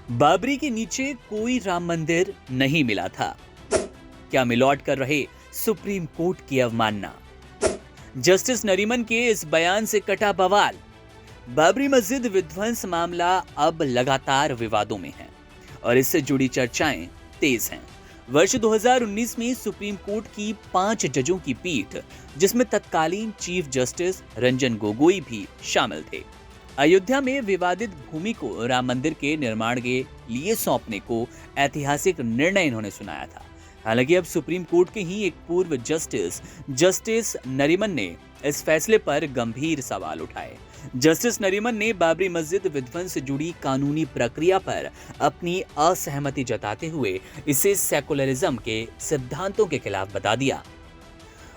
बाबरी के नीचे कोई राम मंदिर नहीं मिला था। क्या मिलॉट कर रहे सुप्रीम कोर्ट की अवमानना। जस्टिस नरीमन के इस बयान से कटा बवाल। बाबरी मस्जिद विध्वंस मामला अब लगातार विवादों में है और इससे जुड़ी चर्चाएं तेज हैं। वर्ष 2019 में सुप्रीम कोर्ट की 5 जजों की पीठ, जिसमें तत्कालीन चीफ जस्टिस रंजन गोगोई भी शामिल थे, अयोध्या में विवादित भूमि को राम मंदिर के निर्माण के लिए सौंपने को ऐतिहासिक निर्णय इन्होंने सुनाया था। हालांकि अब सुप्रीम कोर्ट के ही एक पूर्व जस्टिस नरीमन ने इस फैसले पर गंभीर सवाल उठाए। जस्टिस नरीमन ने बाबरी मस्जिद विध्वंस से जुड़ी कानूनी प्रक्रिया पर अपनी असहमति जताते हुए इसे सेकुलरिज्म के सिद्धांतों के खिलाफ बता दिया।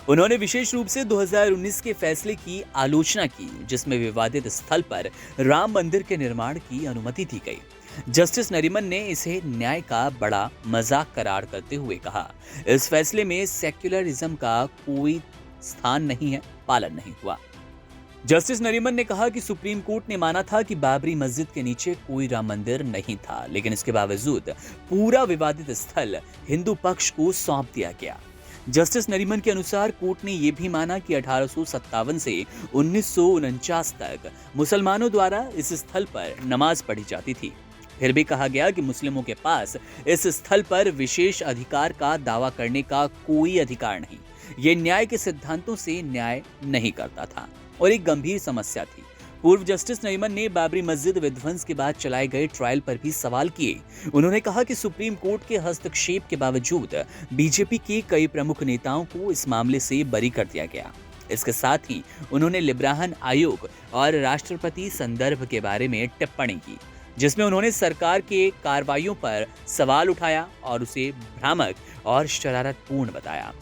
उन्होंने विशेष रूप से 2019 के फैसले की आलोचना की, जिसमें विवादित स्थल पर राम मंदिर के निर्माण की अनुमति दी गई। जस्टिस नरीमन ने इसे न्याय का बड़ा मजाक करार करते हुए कहा, इस फैसले में सेक्युलरिज्म का कोई स्थान नहीं है, पालन नहीं हुआ। जस्टिस नरीमन ने कहा कि सुप्रीम कोर्ट ने माना था कि बाबरी मस्जिद के नीचे कोई राम मंदिर नहीं था, लेकिन इसके बावजूद पूरा विवादित स्थल हिंदू पक्ष को सौंप दिया गया। जस्टिस नरीमन के अनुसार कोर्ट ने यह भी माना कि 1857 से 1949 तक मुसलमानों द्वारा इस स्थल पर नमाज पढ़ी जाती थी। फिर भी कहा गया कि मुस्लिमों के पास इस स्थल पर विशेष अधिकार का दावा करने का कोई अधिकार नहीं। ये न्याय के सिद्धांतों से न्याय नहीं करता था और एक गंभीर समस्या थी। पूर्व जस्टिस नरीमन ने बाबरी मस्जिद विध्वंस के बाद चलाए गए ट्रायल पर भी सवाल किए। उन्होंने कहा कि सुप्रीम कोर्ट के हस्तक्षेप के बावजूद बीजेपी के कई प्रमुख नेताओं को इस मामले से बरी कर दिया गया। इसके साथ ही उन्होंने लिब्राहन आयोग और राष्ट्रपति संदर्भ के बारे में टिप्पणी की, जिसमें उन्होंने सरकार के कार्रवाइयों पर सवाल उठाया और उसे भ्रामक और शरारतपूर्ण बताया।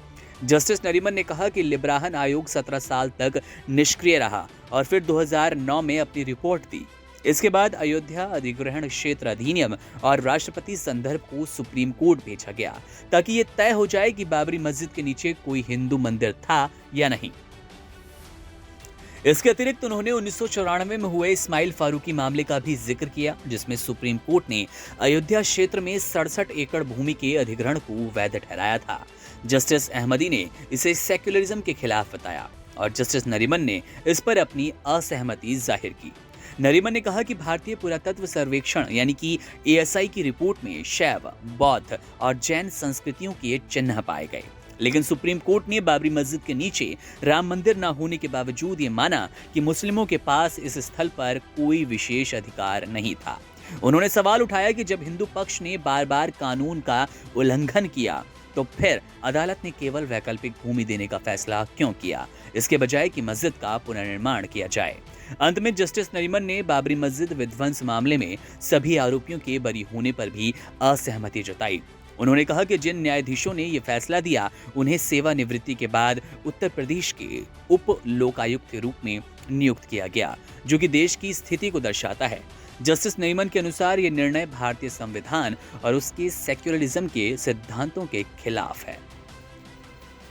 जस्टिस नरीमन ने कहा कि लिब्राहन आयोग 17 साल तक निष्क्रिय रहा और फिर 2009 में अपनी रिपोर्ट दी। इसके बाद अयोध्या अधिग्रहण क्षेत्र अधिनियम और राष्ट्रपति संदर्भ को सुप्रीम कोर्ट भेजा गया, ताकि ये तय हो जाए कि बाबरी मस्जिद के नीचे कोई हिंदू मंदिर था या नहीं। इसके अतिरिक्त उन्होंने 1994 में हुए इस्माइल फारूकी मामले का भी जिक्र किया, जिसमें सुप्रीम कोर्ट ने अयोध्या क्षेत्र में 67 एकड़ भूमि के अधिग्रहण को वैध ठहराया था। जस्टिस अहमदी ने इसे सेक्युलरिज्म के खिलाफ बताया और जस्टिस नरीमन ने इस पर अपनी असहमति जाहिर की। नरीमन ने कहा कि भारतीय पुरातत्व सर्वेक्षण यानी कि ASI की रिपोर्ट में शैव, बौद्ध और जैन संस्कृतियों के चिन्ह पाए गए, लेकिन सुप्रीम कोर्ट ने बाबरी मस्जिद के नीचे राम मंदिर न होने के बावजूद ये माना कि मुस्लिमों के पास इस स्थल पर कोई विशेष अधिकार नहीं था। उन्होंने सवाल उठाया कि जब हिंदू पक्ष ने बार बार कानून का उल्लंघन किया, तो फिर अदालत ने केवल वैकल्पिक भूमि देने का फैसला क्यों किया, इसके बजाय कि मस्जिद का पुनर्निर्माण किया जाए। अंत में जस्टिस नरीमन ने बाबरी मस्जिद विध्वंस मामले में सभी आरोपियों के बरी होने पर भी असहमति जताई। उन्होंने कहा कि जिन न्यायाधीशों ने यह फैसला दिया, उन्हें सेवानिवृत्ति के बाद उत्तर प्रदेश के उप लोकायुक्त के रूप में नियुक्त किया गया, जो कि देश की स्थिति को दर्शाता है। जस्टिस नरीमन के अनुसार यह निर्णय भारतीय संविधान और उसके सेक्युलरिज्म के सिद्धांतों के खिलाफ है।